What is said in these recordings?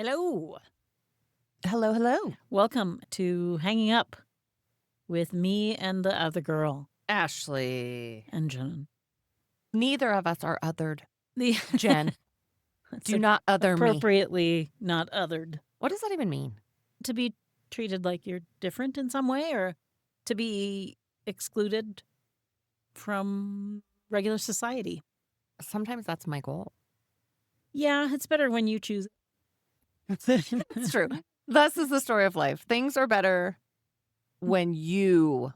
Hello. Hello, hello. Welcome to Hanging Up with me and the other girl Ashley. and Jenn. Neither of us are othered. The Jen, It's do not other me. appropriately not othered. What does that even mean? To be treated like you're different in some way or to be excluded from regular society. Sometimes that's my goal. Yeah, it's better when you choose. It's true. Thus is the story of life. Things are better when you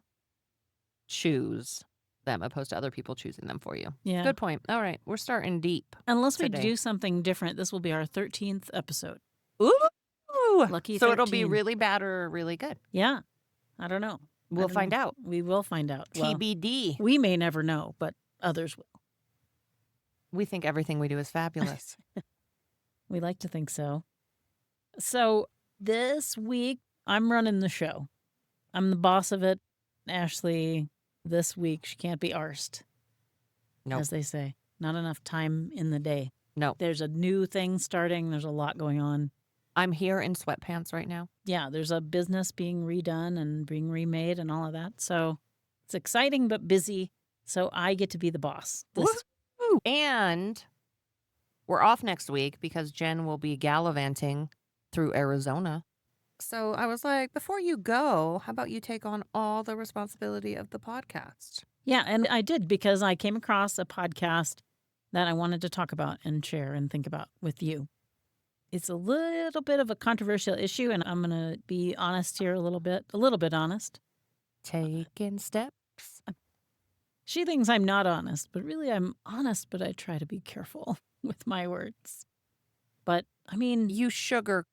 choose them opposed to other people choosing them for you. Yeah. Good point. All right. We're starting deep. Unless we today. do something different, this will be our 13th episode. Ooh. Lucky So it'll be 13. really bad or really good. Yeah. I don't know. We'll find out. We will find out. Well, TBD. we may never know, but others will. We think everything we do is fabulous. We like to think so. So this week, I'm running the show. I'm the boss of it. Ashley, this week, she can't be arsed. Nope. As they say. Not enough time in the day. No. There's a new thing starting. There's a lot going on. I'm here in sweatpants right now. Yeah, there's a business being redone and being remade and all of that. So it's exciting but busy. So I get to be the boss. Woo! And we're off next week because Jen will be gallivanting through Arizona. So I was like, before you go, how about you take on all the responsibility of the podcast? Yeah, and I did because I came across a podcast that I wanted to talk about and share and think about with you. It's a little bit of a controversial issue, and I'm going to be honest here a little bit honest. Taking steps. She thinks I'm not honest, but really I'm honest, but I try to be careful with my words. But, I mean, You sugar.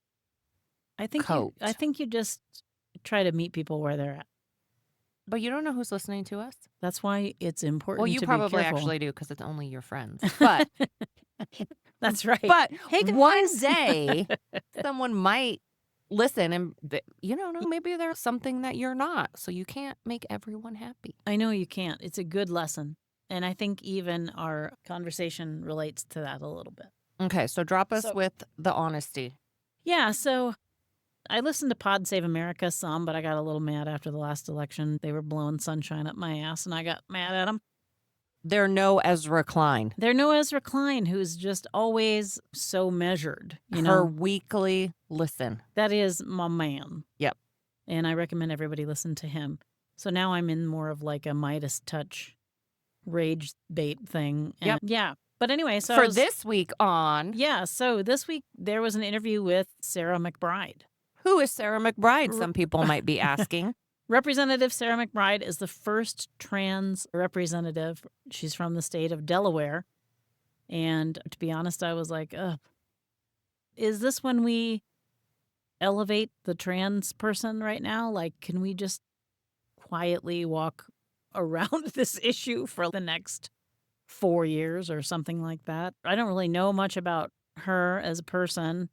I think you just try to meet people where they're at. But you don't know who's listening to us? That's why it's important Well, you to probably be careful. actually do because it's only your friends. But That's right. But Hey, one guys. day, someone might listen and, you don't know, maybe there's something that you're not. So you can't make everyone happy. I know you can't. It's a good lesson. And I think even our conversation relates to that a little bit. Okay, so drop us with the honesty. Yeah, so I listened to Pod Save America some, but I got a little mad after the last election. They were blowing sunshine up my ass, and I got mad at them. They're no Ezra Klein. They're no Ezra Klein, who's just always so measured. Her weekly listen. That is my man. Yep. And I recommend everybody listen to him. So now I'm in more of like a Midas touch rage bait thing. And Yep. Yeah. But anyway, so For this week on... Yeah, so this week there was an interview with Sarah McBride. Who is Sarah McBride, some people might be asking. Representative Sarah McBride is the first trans representative. She's from the state of Delaware. And to be honest, I was like, is this when we elevate the trans person right now? Like, can we just quietly walk around this issue for the next 4 years or something like that? I don't really know much about her as a person.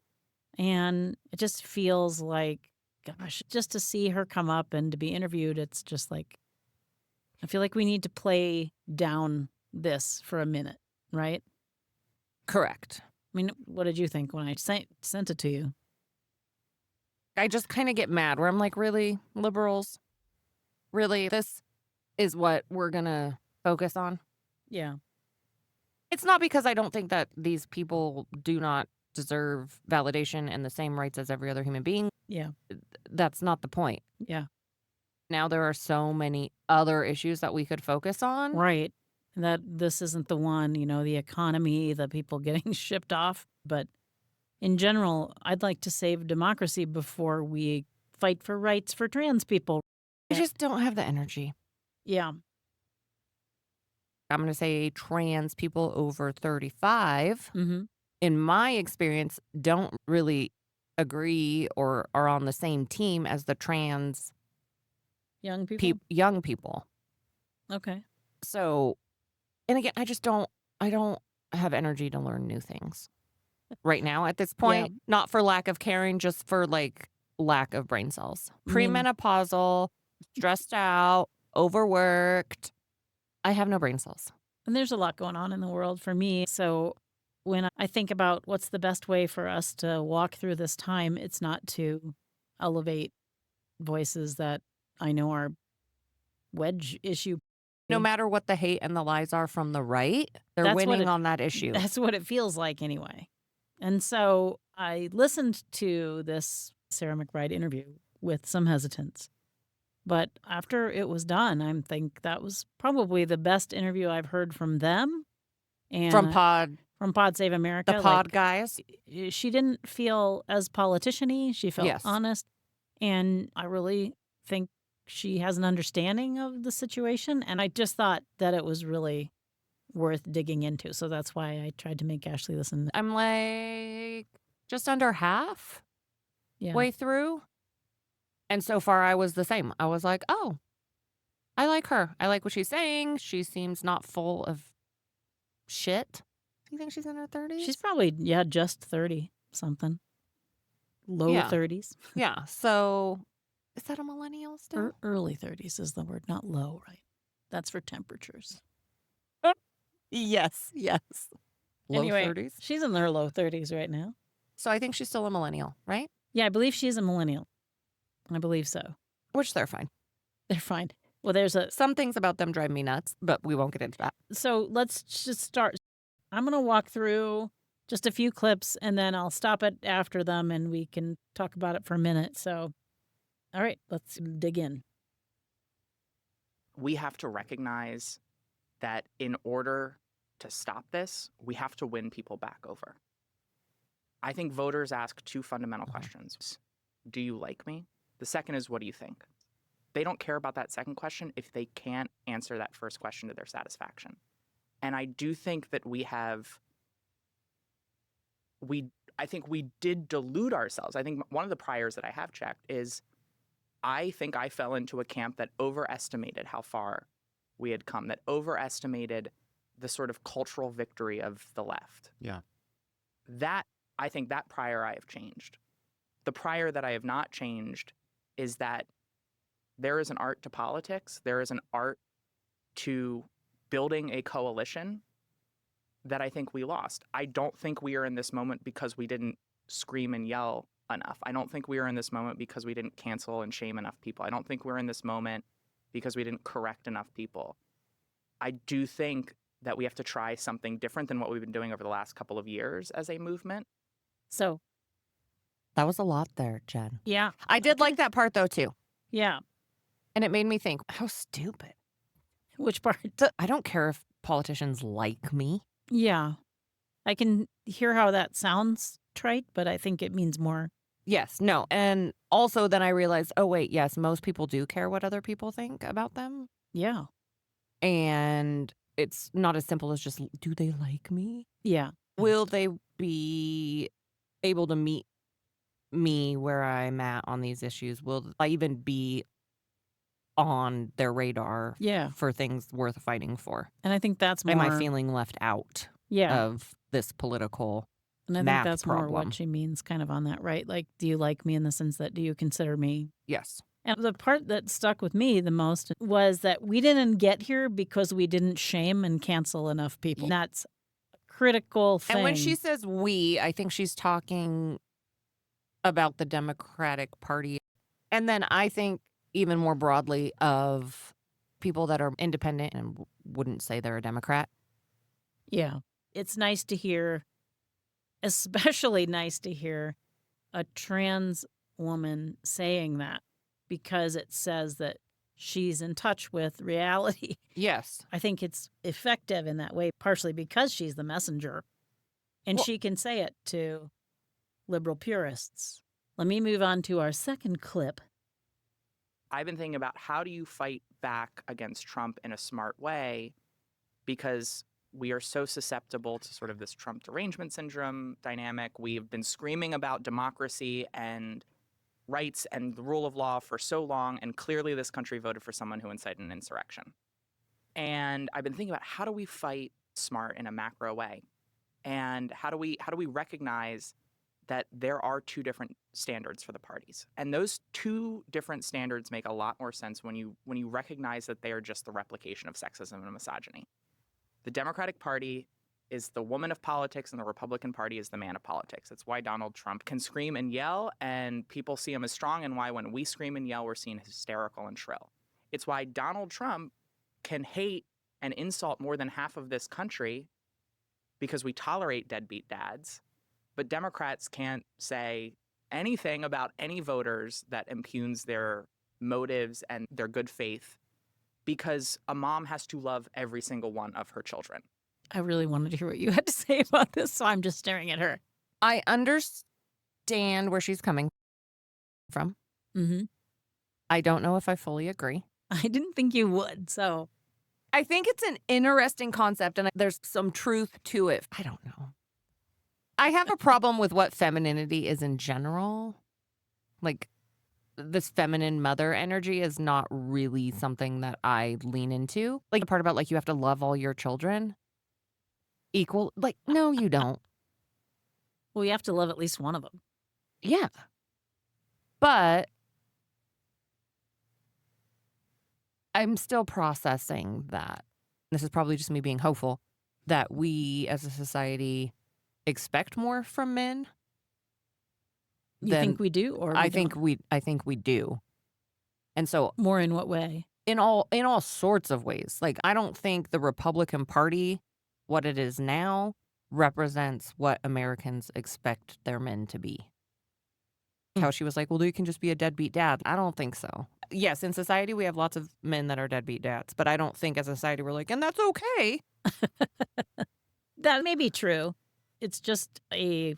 And it just feels like, gosh, just to see her come up and to be interviewed, it's just like, I feel like we need to play down this for a minute, right? Correct. I mean, what did you think when I sent it to you? I just kind of get mad where I'm like, really, liberals? Really? This is what we're going to focus on? Yeah. It's not because I don't think that these people do not deserve validation and the same rights as every other human being. Yeah. That's not the point. Yeah. Now there are so many other issues that we could focus on. Right. That this isn't the one, the economy, the people getting shipped off. But in general, I'd like to save democracy before we fight for rights for trans people. I just don't have the energy. Yeah. I'm going to say trans people over 35. Mm-hmm. In my experience, don't really agree or are on the same team as the trans young people. Young people. Okay. So, and again, I don't have energy to learn new things right now at this point. Yeah. Not for lack of caring, just for like lack of brain cells. Premenopausal, stressed out, overworked. I have no brain cells. And there's a lot going on in the world for me. So When I think about what's the best way for us to walk through this time, it's not to elevate voices that I know are wedge issue. No matter what the hate and the lies are from the right, they're That's what winning it on that issue. that's what it feels like anyway. And so I listened to this Sarah McBride interview with some hesitance. But after it was done, I think that was probably the best interview I've heard from them From and Pod, from Pod Save America. the Pod guys. She didn't feel as politician-y. She felt Yes. honest. And I really think she has an understanding of the situation. And I just thought that it was really worth digging into. So that's why I tried to make Ashley listen. I'm like just under half Yeah. way through. And so far I was the same. I was like, oh, I like her. I like what she's saying. She seems not full of shit. Do you think she's in her 30s? She's probably, just 30 something. Low Yeah. 30s. Yeah. So is that a millennial still? Early 30s is the word, not low, right? That's for temperatures. Yes. Low Anyway, 30s. she's in her low 30s right now. So I think she's still a millennial, right? Yeah, I believe she's a millennial. I believe so. Which they're fine. They're fine. Well, Some things about them drive me nuts, but we won't get into that. so let's just start. I'm going to walk through just a few clips and then I'll stop it after them and we can talk about it for a minute. So, all right, let's dig in. We have to recognize that in order to stop this, we have to win people back over. I think voters ask two fundamental questions. Do you like me? The second is, what do you think? They don't care about that second question if they can't answer that first question to their satisfaction. And I do think that I think we did delude ourselves. I think one of the priors that I have checked is I think I fell into a camp that overestimated how far we had come, that overestimated the sort of cultural victory of the left. Yeah. I think that prior I have changed. The prior that I have not changed is that there is an art to politics. There is an art to building a coalition that I think we lost. I don't think we are in this moment because we didn't scream and yell enough. I don't think we are in this moment because we didn't cancel and shame enough people. I don't think we're in this moment because we didn't correct enough people. I do think that we have to try something different than what we've been doing over the last couple of years as a movement. So, That was a lot there, Jen. yeah. I did like that part, though, too. Yeah. And it made me think, how stupid. Which part? I don't care if politicians like me. Yeah. I can hear how that sounds trite, but I think it means more. Yes, no. And also then I realized, oh, wait, yes, most people do care what other people think about them. Yeah. And it's not as simple as just, do they like me? Yeah. Will they be able to meet me where I'm at on these issues? Will I even be on their radar Yeah. for things worth fighting for? And I think that's more. Am I feeling left out Yeah. of this political And I think math that's more problem? what she means kind of on that, right? Like, do you like me in the sense that do you consider me? Yes. And the part that stuck with me the most was that we didn't get here because we didn't shame and cancel enough people. That's a critical thing. And when she says we, I think she's talking about the Democratic Party. And then I think even more broadly of people that are independent and wouldn't say they're a Democrat. Yeah. It's nice to hear, especially nice to hear a trans woman saying that because it says that she's in touch with reality. Yes. I think it's effective in that way, partially because she's the messenger. And Well- she can say it to liberal purists. Let me move on to our second clip. I've been thinking about how do you fight back against Trump in a smart way, because we are so susceptible to sort of this Trump derangement syndrome dynamic. We've been screaming about democracy and rights and the rule of law for so long, and clearly this country voted for someone who incited an insurrection. And I've been thinking about how do we fight smart in a macro way, and how do we recognize that there are two different standards for the parties, and those two different standards make a lot more sense when you recognize that they are just the replication of sexism and misogyny. The Democratic Party is the woman of politics and the Republican Party is the man of politics. It's why Donald Trump can scream and yell and people see him as strong, and why when we scream and yell, we're seen hysterical and shrill. It's why Donald Trump can hate and insult more than half of this country because we tolerate deadbeat dads, but Democrats can't say anything about any voters that impugns their motives and their good faith because a mom has to love every single one of her children. I really wanted to hear what you had to say about this, so I'm just staring at her. I understand where she's coming from. Mm-hmm. I don't know if I fully agree. I didn't think you would, so. I think it's an interesting concept, and there's some truth to it. I don't know. I have a problem with what femininity is in general. Like, this feminine mother energy is not really something that I lean into. Like, the part about, like, you have to love all your children equal. Like, no, you don't. Well, you have to love at least one of them. Yeah. But I'm still processing that. This is probably just me being hopeful that we as a society expect more from men. You think we do, or I think we do. And so more in what way? In all sorts of ways. Like, I don't think the Republican Party, what it is now, represents what Americans expect their men to be. How she was like, well, you can just be a deadbeat dad. I don't think so. Yes, in society, we have lots of men that are deadbeat dads, but I don't think as a society we're like, and that's okay. That may be true. It's just a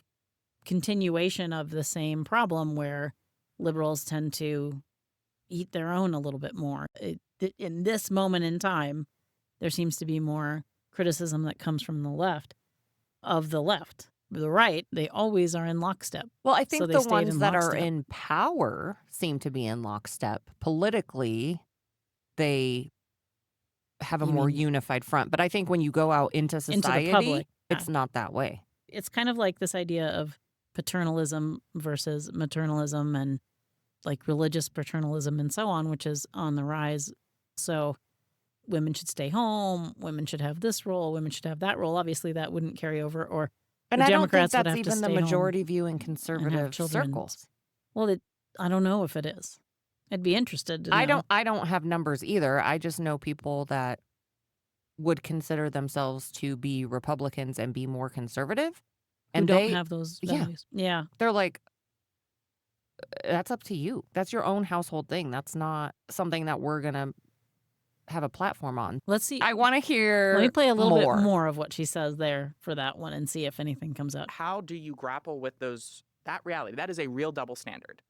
continuation of the same problem where liberals tend to eat their own a little bit more. In this moment in time, there seems to be more criticism that comes from the left of the left. The right, they always are in lockstep. Well, I think So they the stayed ones in that are lockstep. in power seem to be in lockstep. Politically, they have a You more mean- unified front. But I think when you go out into society, public, yeah. it's not that way. It's kind of like this idea of paternalism versus maternalism and like religious paternalism and so on, which is on the rise. So women should stay home, women should have this role, women should have that role. Obviously, that wouldn't carry over. Or And the I don't think Democrats would that's have to even the stay home majority view in and have conservative children. circles. Well, I don't know if it is. I'd be interested to know. I don't have numbers either. I just know people that would consider themselves to be Republicans and be more conservative. Who And don't have those yeah. values. Yeah. they're like, that's up to you. That's your own household thing. That's not something that we're going to have a platform on. Let's see. I want to hear Let me play a little more. bit more of what she says there for that one and see if anything comes out. How do you grapple with that reality? That is a real double standard.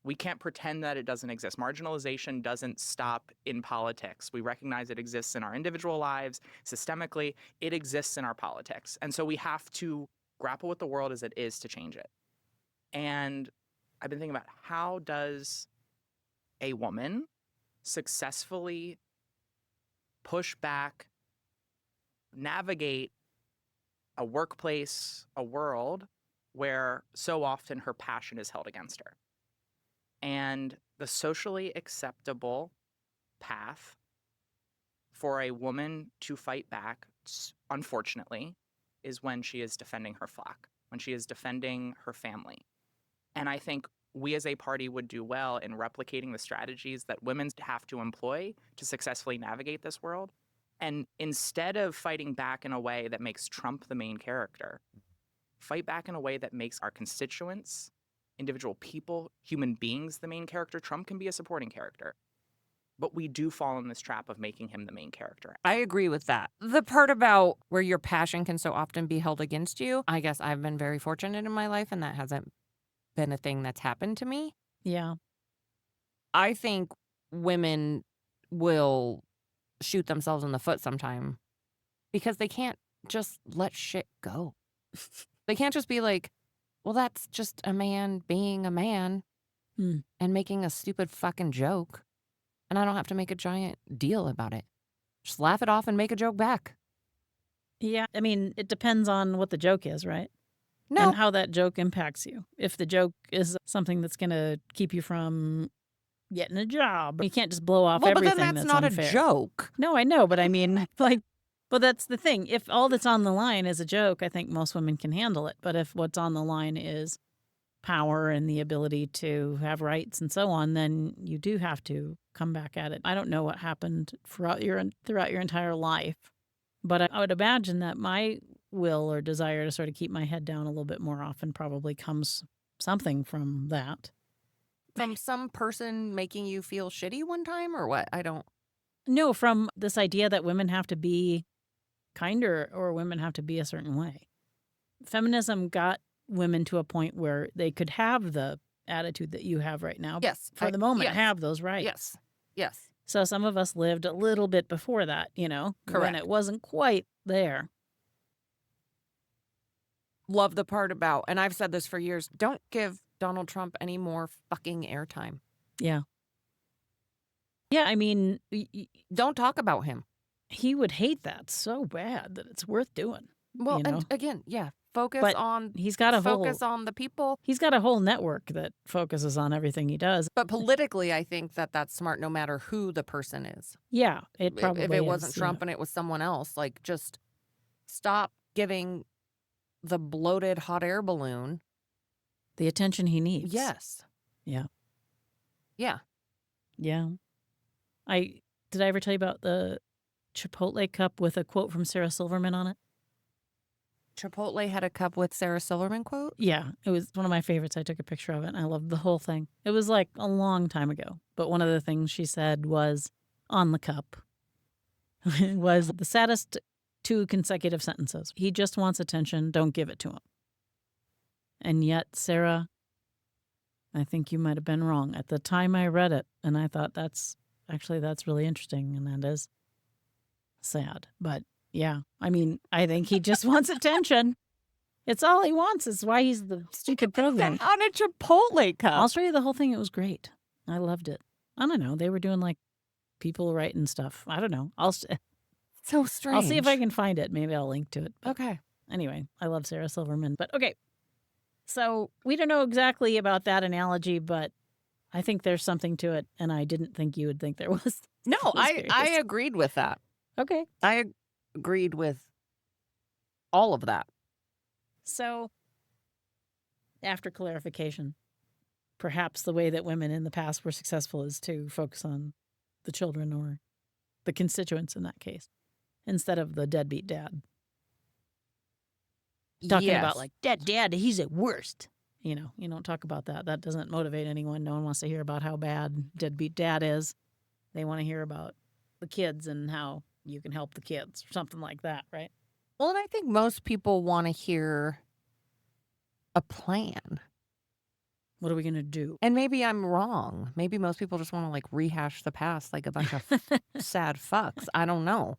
We can't pretend that it doesn't exist. Marginalization doesn't stop in politics. We recognize it exists in our individual lives, systemically. It exists in our politics. And so we have to grapple with the world as it is to change it. And I've been thinking about, how does a woman successfully push back, navigate a workplace, a world where so often her passion is held against her? And the socially acceptable path for a woman to fight back, unfortunately, is when she is defending her flock, when she is defending her family. And I think we as a party would do well in replicating the strategies that women have to employ to successfully navigate this world. And instead of fighting back in a way that makes Trump the main character, fight back in a way that makes our constituents, individual people, human beings, the main character. Trump can be a supporting character, but we do fall in this trap of making him the main character. I agree with that. The part about where your passion can so often be held against you, I guess I've been very fortunate in my life, and that hasn't been a thing that's happened to me. Yeah. I think women will shoot themselves in the foot sometime because they can't just let shit go. They can't just be like, well, that's just a man being a man and making a stupid fucking joke. And I don't have to make a giant deal about it. Just laugh it off and make a joke back. Yeah. I mean, it depends on what the joke is, right? No. And how that joke impacts you. If the joke is something that's going to keep you from getting a job, you can't just blow off well, but everything then that's not unfair. a joke. No, I know. But I mean, like, But that's the thing. If all that's on the line is a joke, I think most women can handle it. But if what's on the line is power and the ability to have rights and so on, then you do have to come back at it. I don't know what happened throughout your entire life, but I would imagine that my will or desire to sort of keep my head down a little bit more often probably comes something from that. From some person making you feel shitty one time or what? I don't. No, from this idea that women have to be kinder or women have to be a certain way. Feminism got women to a point where they could have the attitude that you have right now. Yes. For the moment, yes. have those rights. Yes. Yes. So some of us lived a little bit before that, when Correct. it wasn't quite there. Love the part about, and I've said this for years, don't give Donald Trump any more fucking airtime. Yeah. Yeah, I mean, Don't talk about him. he would hate that so bad that it's worth doing. Well, you know? and again, yeah, focus But on he's got a on the people. He's got a whole network that focuses on everything he does. But politically, I think that that's smart no matter who the person is. Yeah, it probably If it wasn't is, Trump yeah. and it was someone else, like just stop giving the bloated hot air balloon The attention he needs. Yes. Yeah. Yeah. Yeah. Did I ever tell you about the Chipotle cup with a quote from Sarah Silverman on it? Chipotle had a cup with Sarah Silverman quote? Yeah, it was one of my favorites. I took a picture of it and I loved the whole thing. It was like a long time ago, but one of the things she said was on the cup was the saddest 2 consecutive sentences. He just wants attention, don't give it to him. And yet, Sarah, I think you might have been wrong. At the time I read it, and I thought that's really interesting, and that is sad. But yeah, I mean, I think he just wants attention. It's all he wants. It's why he's the stupid president. On a Chipotle cup. I'll show you the whole thing. It was great. I loved it. I don't know. They were doing like people writing stuff. I don't know. So strange. I'll see if I can find it. Maybe I'll link to it. But Okay. anyway, I love Sarah Silverman. But okay. So we don't know exactly about that analogy, but I think there's something to it. And I didn't think you would think there was. No, I curious. agreed with that. Okay. I agreed with all of that. So after clarification, perhaps the way that women in the past were successful is to focus on the children or the constituents in that case, instead of the deadbeat dad. Talking about like, dad, he's at worst. You don't talk about that. That doesn't motivate anyone. No one wants to hear about how bad deadbeat dad is. They want to hear about the kids and how you can help the kids or something like that, right? Well, and I think most people want to hear a plan. What are we going to do? And maybe I'm wrong. Maybe most people just want to like rehash the past like a bunch of sad fucks. I don't know.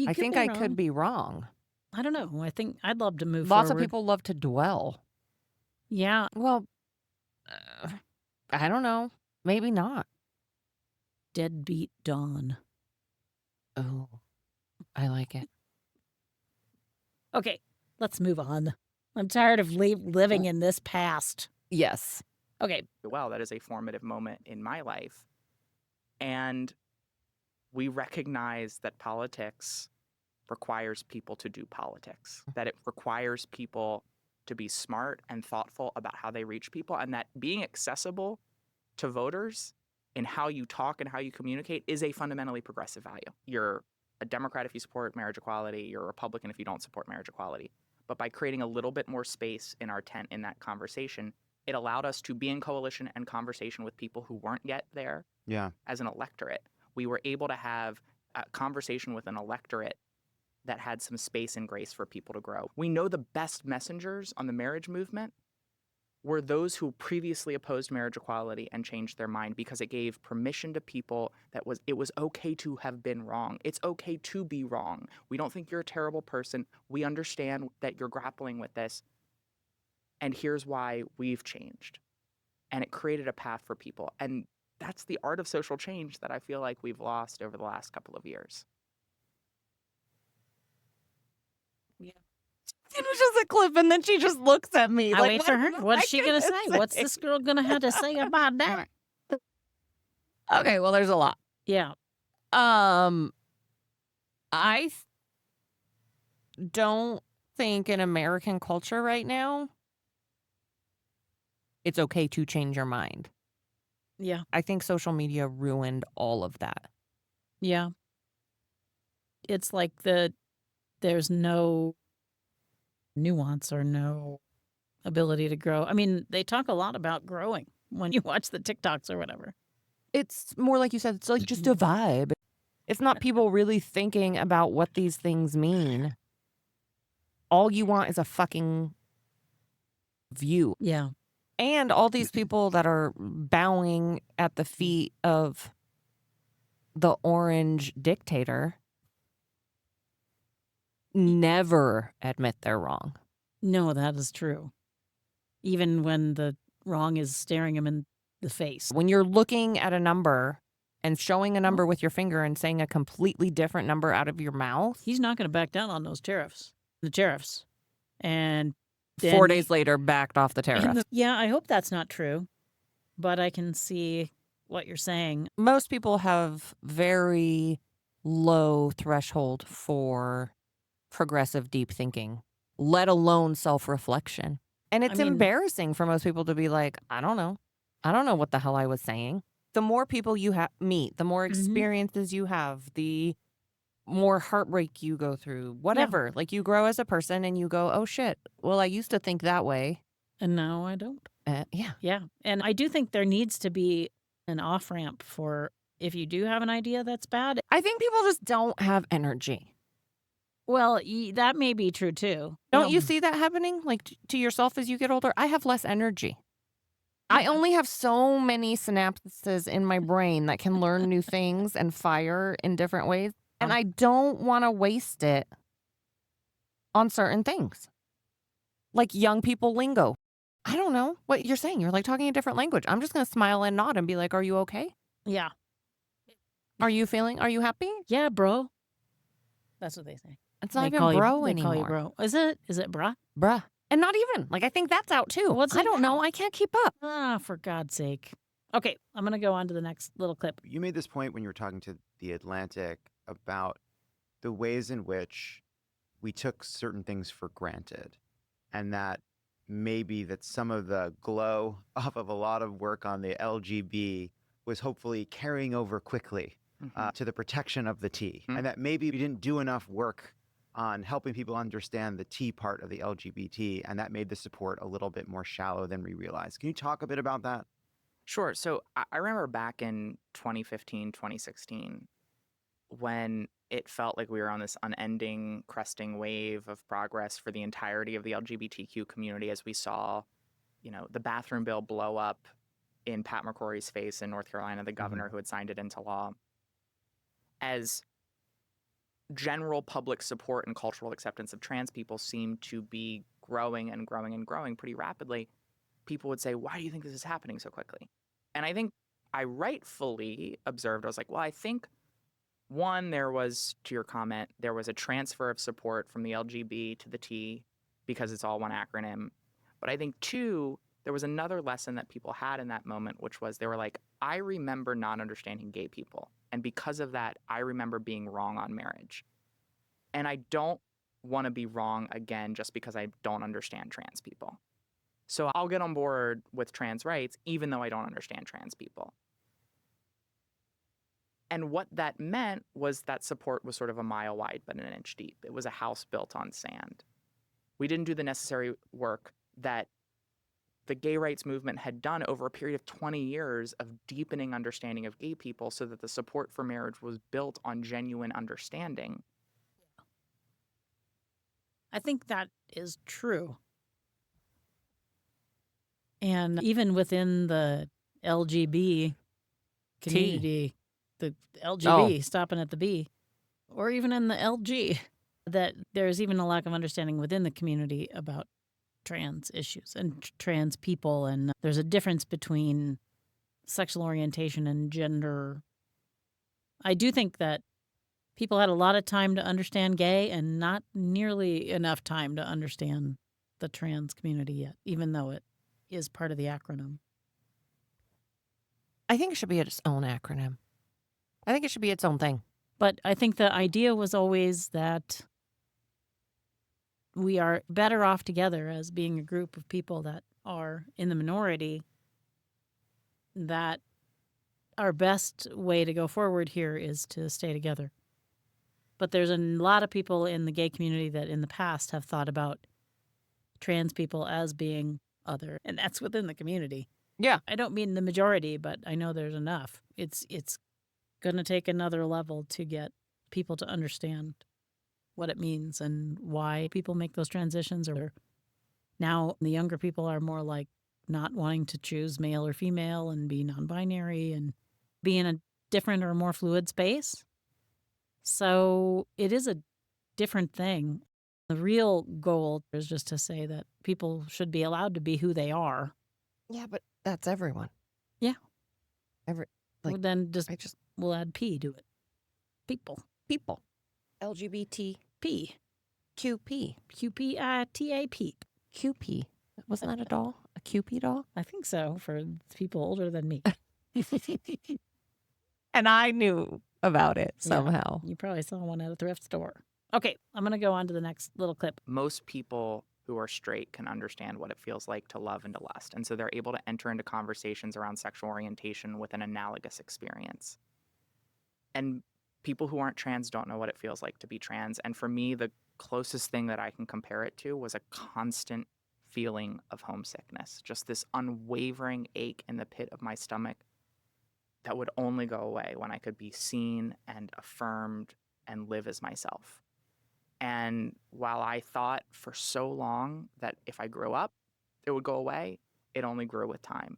I think I could be wrong. I don't know. I think I'd love to move Lots forward. of people love to dwell. Yeah. Well, I don't know. Maybe not. Deadbeat Dawn. Oh, I like it. Okay, let's move on. I'm tired of living in this past. Yes. Okay. Well, that is a formative moment in my life. And we recognize that politics requires people to do politics, that it requires people to be smart and thoughtful about how they reach people, and that being accessible to voters in how you talk and how you communicate is a fundamentally progressive value. You're a Democrat if you support marriage equality, you're a Republican if you don't support marriage equality. But by creating a little bit more space in our tent in that conversation, it allowed us to be in coalition and conversation with people who weren't yet there as an electorate. We were able to have a conversation with an electorate that had some space and grace for people to grow. We know the best messengers on the marriage movement were those who previously opposed marriage equality and changed their mind because it gave permission to people that it was okay to have been wrong. It's okay to be wrong. We don't think you're a terrible person. We understand that you're grappling with this. And here's why we've changed. And it created a path for people. And that's the art of social change that I feel like we've lost over the last couple of years. It was just a clip, and then she just looks at me. I wait for her. What's she going to say? What's this girl going to have to say about that? Okay, well, there's a lot. Yeah. I don't think in American culture right now it's okay to change your mind. Yeah. I think social media ruined all of that. Yeah. It's like there's no nuance or no ability to grow. I mean, they talk a lot about growing when you watch the TikToks or whatever. It's more like you said, it's like just a vibe. It's not people really thinking about what these things mean. All you want is a fucking view. Yeah. And all these people that are bowing at the feet of the orange dictator never admit they're wrong. No, that is true. Even when the wrong is staring him in the face. When you're looking at a number and showing a number with your finger and saying a completely different number out of your mouth, He's not going to back down on those tariffs. The tariffs. And 4 days later backed off the tariff. Yeah, I hope that's not true. But I can see what you're saying. Most people have very low threshold for progressive deep thinking, let alone self-reflection. And it's embarrassing for most people to be like, I don't know. I don't know what the hell I was saying. The more people you meet, the more experiences you have, the more heartbreak you go through, whatever. Yeah. Like you grow as a person and you go, oh shit, well, I used to think that way. And now I don't. Yeah. Yeah. And I do think there needs to be an off-ramp for if you do have an idea that's bad. I think people just don't have energy. Well, that may be true too. Don't you see that happening like to yourself as you get older? I have less energy. I only have so many synapses in my brain that can learn new things and fire in different ways. And I don't want to waste it on certain things. Like young people lingo. I don't know what you're saying. You're like talking a different language. I'm just going to smile and nod and be like, are you okay? Yeah. Are you happy? Yeah, bro. That's what they say. It's not even bro anymore. They call you bro. Is it bruh? Bruh. And not even. Like, I think that's out too. I don't know. I can't keep up. Ah, for God's sake. Okay, I'm going to go on to the next little clip. You made this point when you were talking to The Atlantic about the ways in which we took certain things for granted, and that maybe that some of the glow off of a lot of work on the LGB was hopefully carrying over quickly to the protection of the T, and that maybe we didn't do enough work on helping people understand the T part of the LGBT, and that made the support a little bit more shallow than we realized. Can you talk a bit about that? Sure. So I remember back in 2015, 2016, when it felt like we were on this unending, cresting wave of progress for the entirety of the LGBTQ community, as we saw, the bathroom bill blow up in Pat McCrory's face in North Carolina, the governor who had signed it into law. As general public support and cultural acceptance of trans people seemed to be growing and growing and growing pretty rapidly, people would say, why do you think this is happening so quickly? And I think I rightfully observed, I was like, well, I think one, there was, to your comment, there was a transfer of support from the LGB to the T because it's all one acronym. But I think two, there was another lesson that people had in that moment, which was they were like, I remember not understanding gay people. And because of that, I remember being wrong on marriage. And I don't want to be wrong again just because I don't understand trans people. So I'll get on board with trans rights, even though I don't understand trans people. And what that meant was that support was sort of a mile wide, but an inch deep. It was a house built on sand. We didn't do the necessary work that the gay rights movement had done over a period of 20 years of deepening understanding of gay people so that the support for marriage was built on genuine understanding. I think that is true. And even within the LGB community, the LGB stopping at the B, or even in the LG, that there's even a lack of understanding within the community about trans issues and trans people. And there's a difference between sexual orientation and gender. I do think that people had a lot of time to understand gay and not nearly enough time to understand the trans community yet, even though it is part of the acronym. I think it should be its own acronym. I think it should be its own thing. But I think the idea was always that we are better off together as being a group of people that are in the minority, that our best way to go forward here is to stay together. But there's a lot of people in the gay community that in the past have thought about trans people as being other, and that's within the community. Yeah. I don't mean the majority, but I know there's enough. It's going to take another level to get people to understand what it means and why people make those transitions. Or now the younger people are more like not wanting to choose male or female and be non-binary and be in a different or more fluid space. So it is a different thing. The real goal is just to say that people should be allowed to be who they are. Yeah, but that's everyone. Yeah. Like, Well, then I just we'll add P to it. People. LGBT P. QP. QPITAP. QP. Wasn't that a doll? A QP doll? I think so for people older than me. And I knew about it Yeah. somehow. You probably saw one at a thrift store. Okay, I'm going to go on to the next little clip. Most people who are straight can understand what it feels like to love and to lust. And so they're able to enter into conversations around sexual orientation with an analogous experience. And people who aren't trans don't know what it feels like to be trans. And for me, the closest thing that I can compare it to was a constant feeling of homesickness, just this unwavering ache in the pit of my stomach that would only go away when I could be seen and affirmed and live as myself. And while I thought for so long that if I grew up, it would go away, it only grew with time.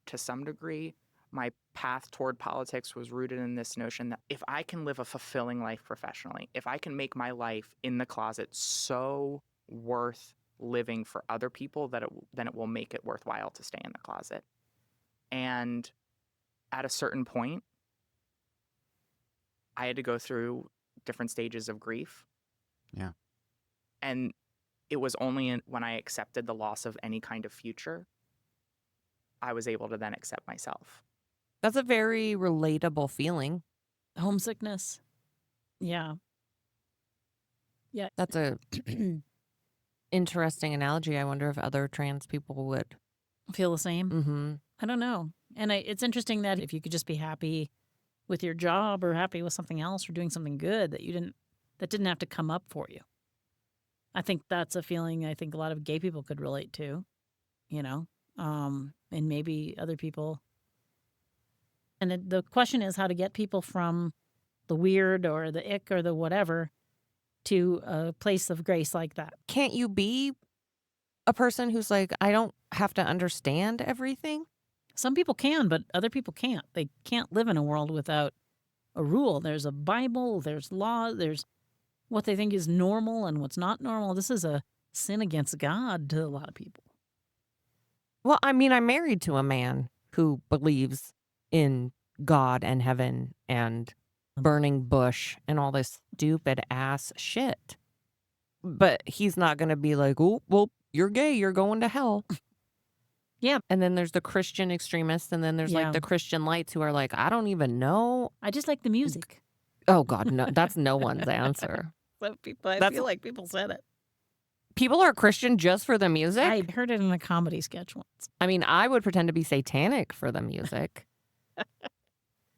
To some degree, my path toward politics was rooted in this notion that if I can live a fulfilling life professionally, if I can make my life in the closet so worth living for other people, then it will make it worthwhile to stay in the closet. And at a certain point, I had to go through different stages of grief. Yeah. And it was only when I accepted the loss of any kind of future, I was able to then accept myself. That's a very relatable feeling. Homesickness. Yeah. Yeah. That's a interesting analogy. I wonder if other trans people would. Feel the same? Mm-hmm. I don't know. And it's interesting that if you could just be happy with your job or happy with something else or doing something good that didn't have to come up for you. I think that's a feeling I think a lot of gay people could relate to, and maybe other people. And the question is how to get people from the weird or the ick or the whatever to a place of grace like that. Can't you be a person who's like, I don't have to understand everything? Some people can, but other people can't. They can't live in a world without a rule. There's a Bible, there's law, there's what they think is normal and what's not normal. This is a sin against God to a lot of people. Well, I mean, I'm married to a man who believes in God and heaven and burning bush and all this stupid ass shit. But he's not going to be like, oh, well, you're gay, you're going to hell. Yeah. And then there's the Christian extremists, and then there's Yeah. like the Christian lights who are like, I don't even know. I just like the music. Oh, God, no, that's no one's answer. I feel like people said it. People are Christian just for the music? I heard it in a comedy sketch once. I mean, I would pretend to be satanic for the music.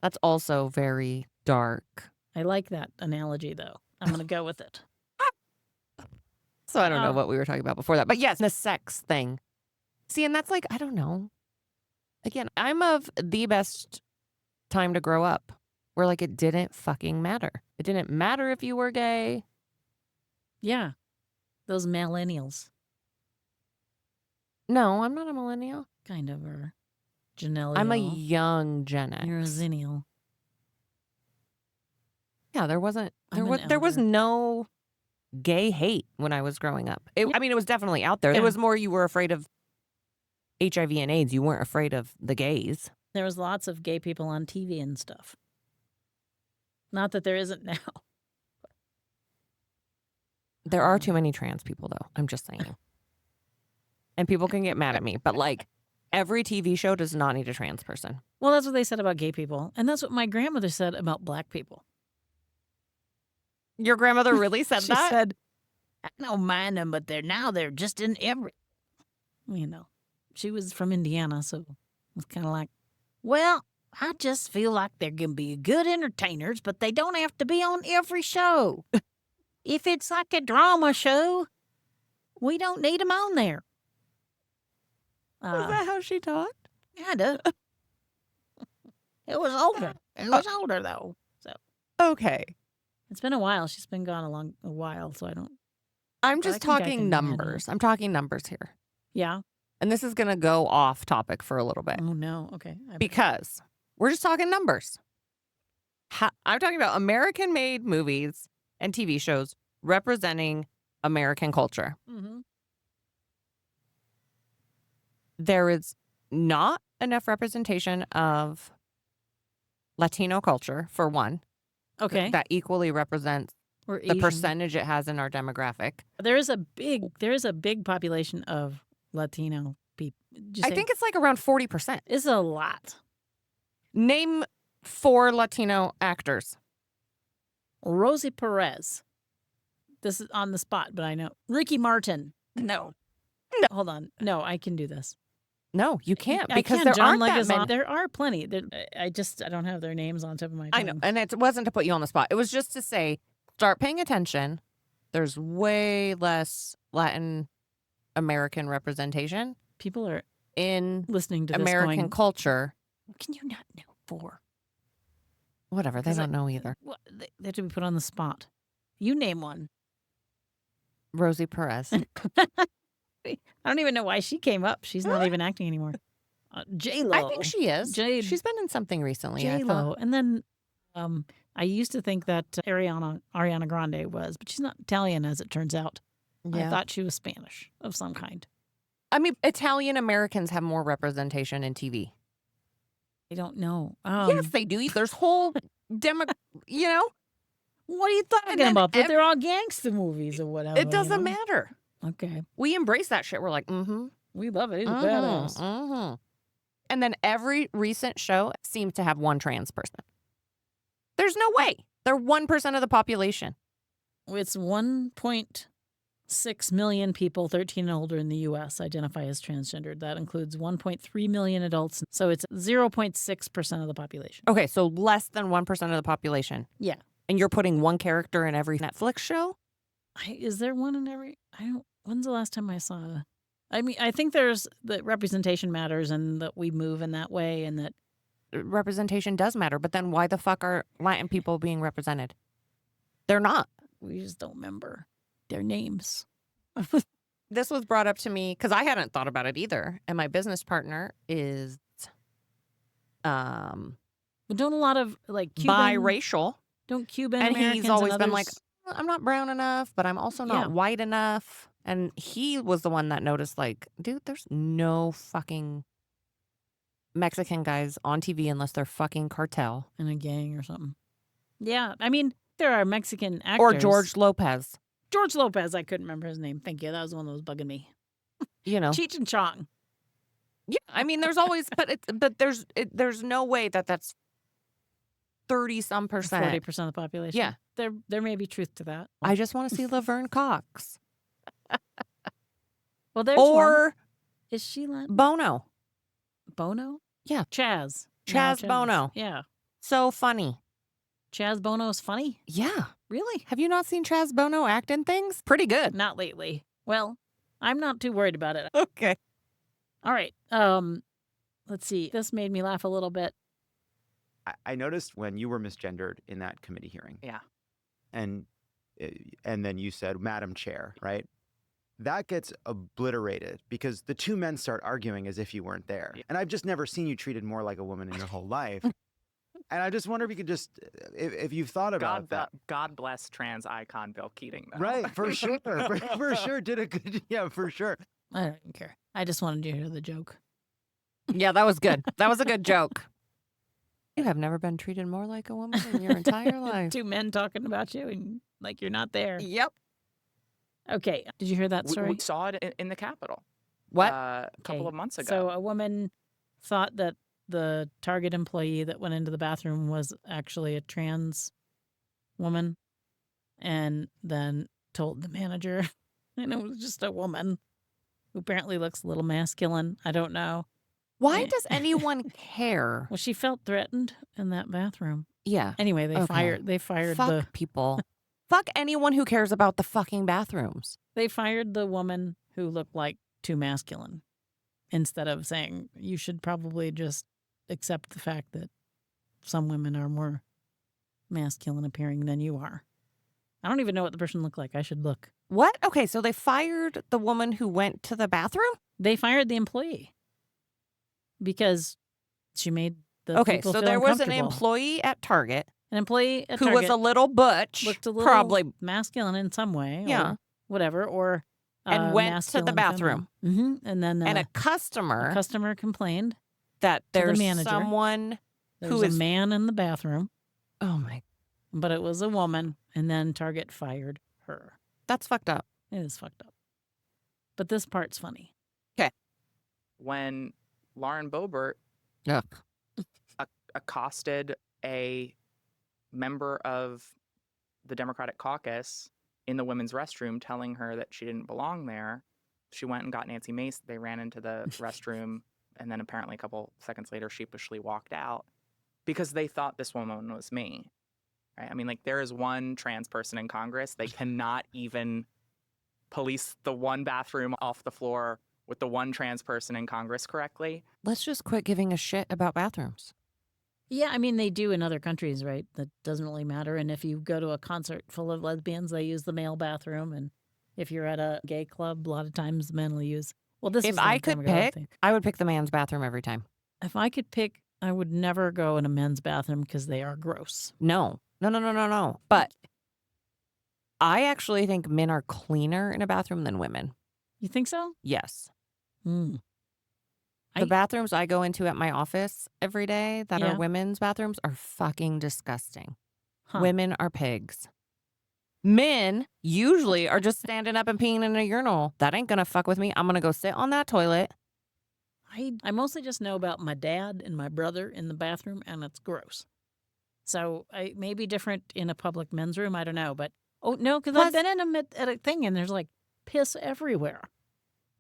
That's also very dark. I like that analogy, though. I'm going to go with it. So I don't know what we were talking about before that. But yes, the sex thing. See, and that's like, I don't know. Again, I'm of the best time to grow up where like it didn't fucking matter. It didn't matter if you were gay. Yeah. Those millennials. No, I'm not a millennial. Kind of are. Janelle. I'm a young Gen X. You're a zennial. Yeah, there wasn't. I'm an There was elder. no gay hate when I was growing up. I mean, it was definitely out there. Yeah. It was more you were afraid of HIV and AIDS. You weren't afraid of the gays. There was lots of gay people on TV and stuff. Not that there isn't now. There are too many trans people, though. I'm just saying. And people can get mad at me, but like every TV show does not need a trans person. Well, that's what they said about gay people. And that's what my grandmother said about black people. Your grandmother really said She that? said, I don't mind them, but they're just in every. You know, she was from Indiana, so it was kind of like, well, I just feel like they're going to be good entertainers, but they don't have to be on every show. If it's like a drama show, we don't need them on there. Is that how she talked? Kinda. It was older. It was older though. So Okay. it's been a while. She's been gone a while, so I don't. I'm But I just think I talking can handle it. numbers. I'm talking numbers here. Yeah. And this is going to go off topic for a little bit Oh no. Okay. because we're just talking numbers. I'm talking about American-made movies and TV shows representing American culture. Mm-hmm. There is not enough representation of Latino culture, for one, Okay. that equally represents Or the Asian. percentage it has in our demographic. There is a big population of Latino people. I think it's like around 40%. it's a lot. Name 4 Latino actors. Rosie Perez. This is on the spot, but I know. Ricky Martin. No. Hold on. No, I can do this. No, you can't I because can't. there John aren't that Leguizamo. many. There are plenty. I don't have their names on top of my tongue. I know, and it wasn't to put you on the spot. It was just to say, start paying attention. There's way less Latin American representation People are in listening to this American going, culture. can you not know 4? Whatever, they 'Cause don't know either. Well, they have to be put on the spot. You name one. Rosie Perez. I don't even know why she came up. She's not even acting anymore. J-Lo. I think she is. Jade- She's been in something recently. I thought. J-Lo. And then I used to think that Ariana Grande was, but she's not Italian as it turns out. I Yeah. thought she was Spanish of some kind. I mean, Italian Americans have more representation in TV. I don't know. Yes, they do. There's whole you know, What are you talking then about? But they're all gangster movies or whatever. it doesn't you know? matter. Okay. We embrace that shit. We're like, mm-hmm. We love it. He's a badass. Mm-hmm. And then every recent show seems to have one trans person. There's no way. They're 1% of the population. It's 1.6 million people 13 and older in the U.S. identify as transgendered. That includes 1.3 million adults. So it's 0.6% of the population. Okay, so less than 1% of the population. Yeah. And you're putting one character in every Netflix show? Is there one in every? When's the last time I saw? I mean, I think there's that representation matters and that we move in that way and that Representation does matter, but then why the fuck are Latin people being represented? They're not. we just don't remember their names. This was brought up to me because I hadn't thought about it either. And my business partner is But don't a lot of like Cuban, biracial. don't Cuban And Americans he's always and been like, others- I'm not brown enough, but I'm also not Yeah. white enough. And he was the one that noticed, like, dude, there's no fucking Mexican guys on TV unless they're fucking cartel. in a gang or something. Yeah, I mean there are Mexican actors. Or George Lopez, George Lopez. I couldn't remember his name. Thank you. That was the one that was bugging me. you know. Cheech and Chong. Yeah, I mean, there's always, but there's no way that's 30-some percent. 40% of the population. Yeah. There may be truth to that. I just want to see Laverne Cox Well, there's one. or Is she Latin? Bono. Bono? Yeah. Chaz. Chaz No, Bono. Yeah. So funny. Chaz Bono's funny? Yeah. Really? Have you not seen Chaz Bono act in things? Pretty good. Not lately. Well, I'm not too worried about it. Okay. All right. Let's see. This made me laugh a little bit. I noticed when you were misgendered in that committee hearing, Yeah. and then you said, "Madam Chair," right? That gets obliterated because the two men start arguing as if you weren't there. Yeah. And I've just never seen you treated more like a woman in your whole life. And I just wonder if you could just, if you've thought about that. God bless trans icon Bill Keating, though. Right, for sure. For sure. Did a good, yeah, for sure. I don't care. I just wanted you to hear the joke. Yeah, that was good. That was a good joke. You have never been treated more like a woman in your entire life. Two men talking about you and like you're not there. Yep. Okay. Did you hear that story? We saw it in the Capitol What? a couple Okay, of months ago. So a woman thought that the Target employee that went into the bathroom was actually a trans woman. And then told the manager. And it was just a woman who apparently looks a little masculine. I don't know. Why Eh. does anyone care? Well, she felt threatened in that bathroom. Yeah. Anyway, they Okay. fired Fuck the people. Fuck anyone who cares about the fucking bathrooms. woman who looked like too masculine, instead of saying you should probably just accept the fact that some women are more masculine appearing than you are. I don't even know what the person looked like. I should look. What? Okay, so they fired the woman who went to the bathroom? They fired the employee because she made the Okay, people so feel there was an uncomfortable. employee at Target An employee at who Target was a little butch, looked a little probably, masculine in some way, yeah, or whatever, or and went to the bathroom. And then and a a customer customer complained that to the there's manager. someone there who was is. a man in the bathroom, Oh my, but it was a woman, and then Target fired her. that's fucked up. It is fucked up. But this part's funny. When Lauren Boebert Ugh. accosted a member of the Democratic caucus in the women's restroom, telling her that she didn't belong there, she went and got Nancy Mace. They ran into the restroom, and then apparently a couple seconds later sheepishly walked out because they thought this woman was me. Right? I mean, like, there is one trans person in Congress. They cannot even police the one bathroom off the floor with the one trans person in Congress correctly. Let's just quit giving a shit about bathrooms. Yeah, I mean, they do in other countries, right? That doesn't really matter. And if you go to a concert full of lesbians, they use the male bathroom. And if you're at a gay club, a lot of times the men will use. Well, this If was a long I time could ago, I pick, think. I would pick the man's bathroom every time. If I could pick, I would never go in a men's bathroom because they are gross. No. But I actually think men are cleaner in a bathroom than women. You think so? Yes. Mm. The bathrooms I go into at my office every day that Yeah. are women's bathrooms are fucking disgusting. Huh. Women are pigs. Men usually are just standing up and peeing in a urinal. That ain't gonna fuck with me. I'm gonna go sit on that toilet. I mostly just know about my dad and my brother in the bathroom, and it's gross. So I may be different in a public men's room. I don't know, but no, because I've Plus- been in them at a thing, and there's like piss everywhere.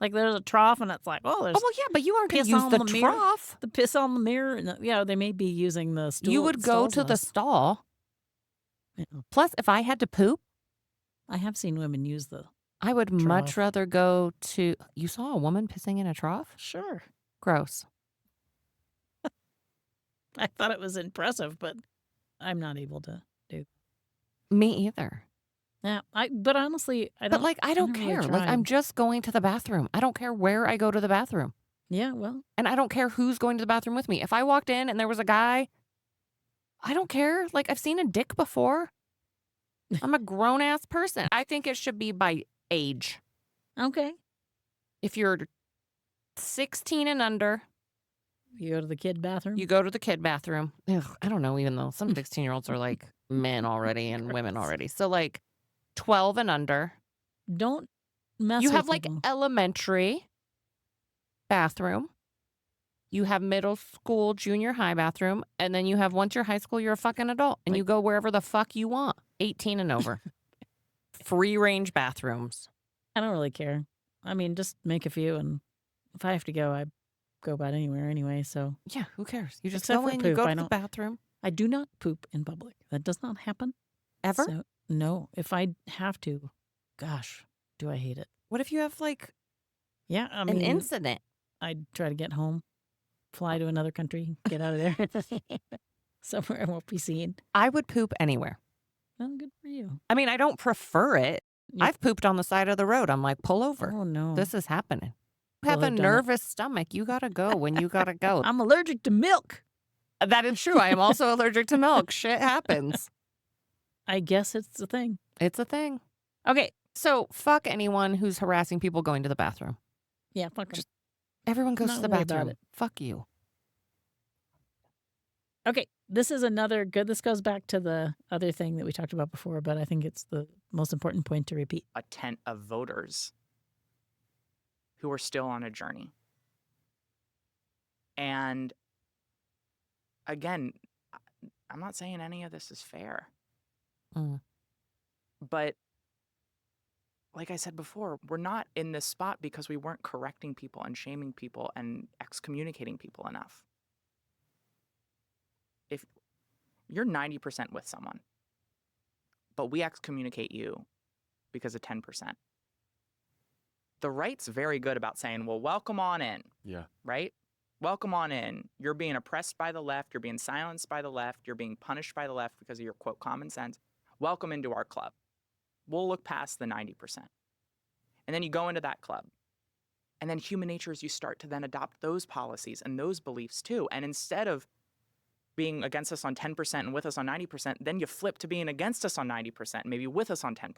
Like there's a trough, and it's like, there's Oh, well, yeah, but you aren't gonna piss use on the the mirror. trough. the piss on the mirror, and they may be using the stool. You would go to the stall. Yeah. Plus, if I had to poop, I have seen women use the. I would much Trough. rather go to. You saw a woman pissing in a trough? Sure. Gross. I thought it was impressive, but I'm not able to do. Me either. Yeah, but honestly, I don't. But I don't really care. I'm tried. just going to the bathroom. I don't care where I go to the bathroom. Yeah, well, And I don't care who's going to the bathroom with me. If I walked in and there was a guy, I don't care. I've seen a dick before. I'm a grown ass person. I think it should be by age. okay. If you're 16 and under, You go to the kid bathroom. you go to the kid bathroom. Ugh, I don't know, even though some 16-year-olds are like men already and women Gross. already. So 12 and under. Don't mess. You with have people. elementary bathroom. You have middle school, junior high bathroom. And then you have, once you're high school, you're a fucking adult. And you go wherever the fuck you want. 18 and over. Free range bathrooms. I don't really care. I mean, just make a few, and if I have to go, I go about anywhere anyway. So Yeah, who cares? You just Except go for in, you poop, go I to the don't- bathroom. I do not poop in public. That does not happen. Ever? So, no. If I have to, gosh, do I hate it. What if you have Yeah, I an mean, incident? I'd try to get home, fly to another country, get out of there, somewhere I won't be seen. I would poop anywhere. Well, good for you. I mean, I don't prefer it. Yeah. I've pooped on the side of the road. I'm like, pull over. Oh no, This is happening. You Well, have a I've done it. nervous stomach. You gotta go when you gotta go. I'm allergic to milk. That is true. I am also allergic to milk. Shit happens. I guess it's a thing. It's a thing. Okay, so fuck anyone who's harassing people going to the bathroom. Yeah, fuck 'em. Just- Everyone goes Not to the worry about bathroom. it. Fuck you. Okay, this is another good. This goes back to the other thing that we talked about before, but I think it's the most important point to repeat. A tent of voters who are still on a journey. And again, I'm not saying any of this is fair, Mm. but like I said before, we're not in this spot because we weren't correcting people and shaming people and excommunicating people enough. If you're 90% with someone, but we excommunicate you because of 10%, the right's very good about saying, well, welcome on in. Yeah. Right? Welcome on in. You're being oppressed by the left. You're being silenced by the left. You're being punished by the left because of your, quote, common sense. Welcome into our club. We'll look past the 90%. And then you go into that club. And then human nature is you start to then adopt those policies and those beliefs too. And instead of being against us on 10% and with us on 90%, then you flip to being against us on 90%, maybe with us on 10%.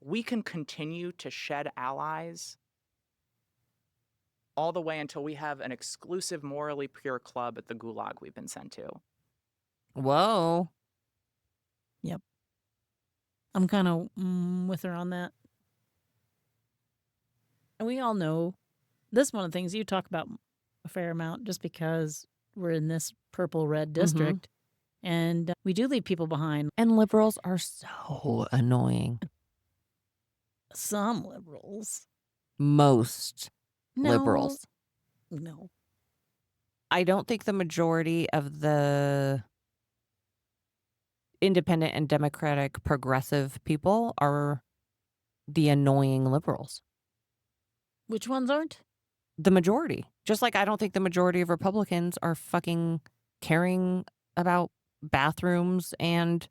We can continue to shed allies all the way until we have an exclusive, morally pure club at the gulag we've been sent to. Whoa. I'm kind of with her on that. And we all know this is one of the things you talk about a fair amount just because we're in this purple-red district. And we do leave people behind. And liberals are so annoying. Some liberals. Most No. liberals. No. I don't think the majority of the independent and democratic progressive people are the annoying liberals. Which ones aren't? The majority. Just like I don't think the majority of Republicans are fucking caring about bathrooms and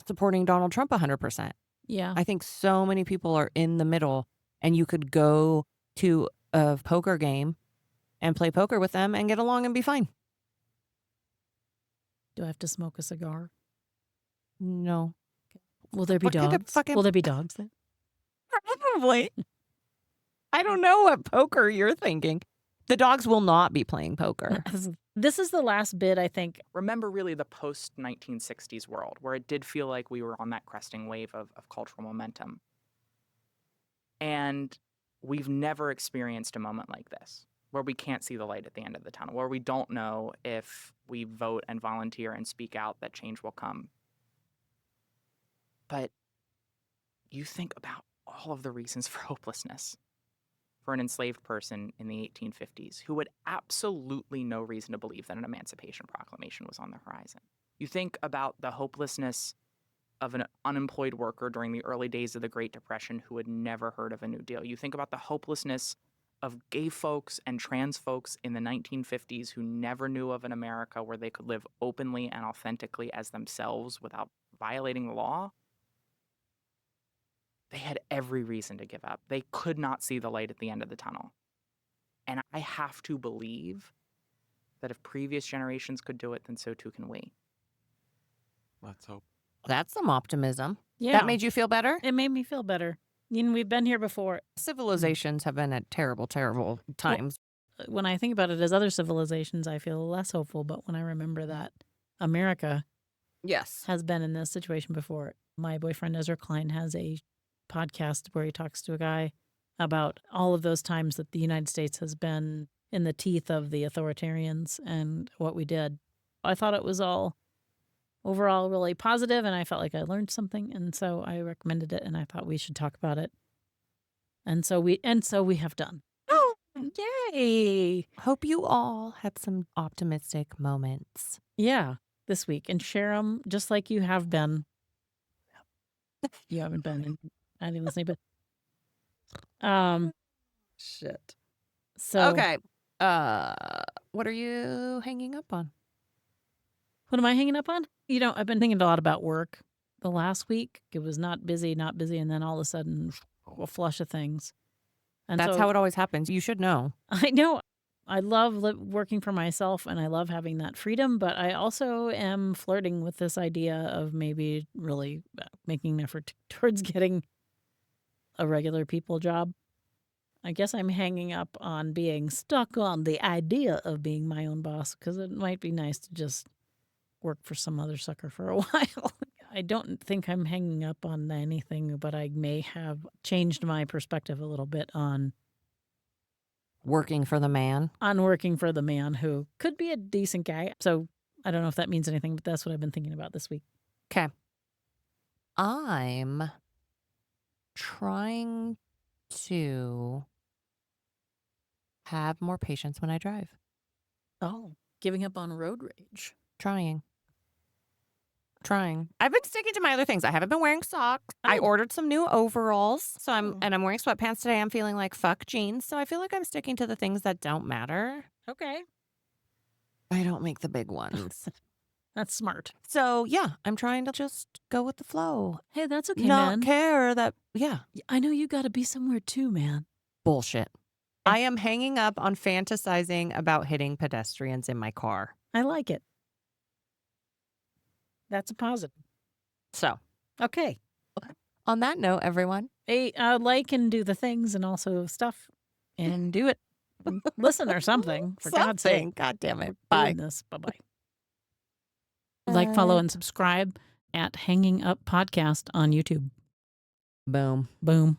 supporting Donald Trump 100%. Yeah. I think so many people are in the middle, and you could go to a poker game and play poker with them and get along and be fine. Do I have to smoke a cigar? No. Will there be What kind of dogs? fucking- Will there be dogs then? Probably. I don't know what poker you're thinking. The dogs will not be playing poker. This is the last bit, I think. Remember really the post-1960s world where it did feel like we were on that cresting wave of cultural momentum. And we've never experienced a moment like this where we can't see the light at the end of the tunnel, where we don't know if we vote and volunteer and speak out that change will come. But you think about all of the reasons for hopelessness for an enslaved person in the 1850s who had absolutely no reason to believe that an Emancipation Proclamation was on the horizon. You think about the hopelessness of an unemployed worker during the early days of the Great Depression who had never heard of a New Deal. You think about the hopelessness of gay folks and trans folks in the 1950s who never knew of an America where they could live openly and authentically as themselves without violating the law. They had every reason to give up. They could not see the light at the end of the tunnel. And I have to believe that if previous generations could do it, then so too can we. Let's hope. That's some optimism. Yeah. That made you feel better? It made me feel better. You know, we've been here before. Civilizations have been at terrible, terrible times. When I think about it as other civilizations, I feel less hopeful. But when I remember that America Yes. has been in this situation before. My boyfriend Ezra Klein has a podcast where he talks to a guy about all of those times that the United States has been in the teeth of the authoritarians and what we did. I thought it was all overall really positive, and I felt like I learned something, and so I recommended it, and I thought we should talk about it. And so we have done. Oh, Yay! hope you all had some optimistic moments. Yeah, this week, and share them just like you have been. You haven't been. I didn't listen, but Shit. so Okay. What are you hanging up on? What am I hanging up on? You know, I've been thinking a lot about work. The last week, it was not busy, and then all of a sudden, a flush of things. And That's so, how it always happens. You should know. I know. I love working for myself, and I love having that freedom, but I also am flirting with this idea of maybe really making an effort towards getting a regular people job. I guess I'm hanging up on being stuck on the idea of being my own boss, because it might be nice to just work for some other sucker for a while. I don't think I'm hanging up on anything, but I may have changed my perspective a little bit on Working for the man. working for the man who could be a decent guy. So I don't know if that means anything, but that's what I've been thinking about this week. Okay. I'm trying to have more patience when I drive. Oh, giving up on road rage. Trying. I've been sticking to my other things. I haven't been wearing socks. I Oh. ordered some new overalls. So Oh. I'm wearing sweatpants today. I'm feeling like fuck jeans. So I feel like I'm sticking to the things that don't matter. Okay. I don't make the big ones. That's smart. So yeah, I'm trying to just go with the flow. Hey, that's okay, Not man. care that I know you got to be somewhere too, man. bullshit. I am hanging up on fantasizing about hitting pedestrians in my car. I like it. That's a positive. So Okay. on that note, everyone, Hey, like and do the things and also stuff and do it. And listen or something, for God's sake. something. God damn it. We're Bye. doing this. Bye-bye. Like, follow, and subscribe at Hanging Up Podcast on YouTube. Boom. Boom.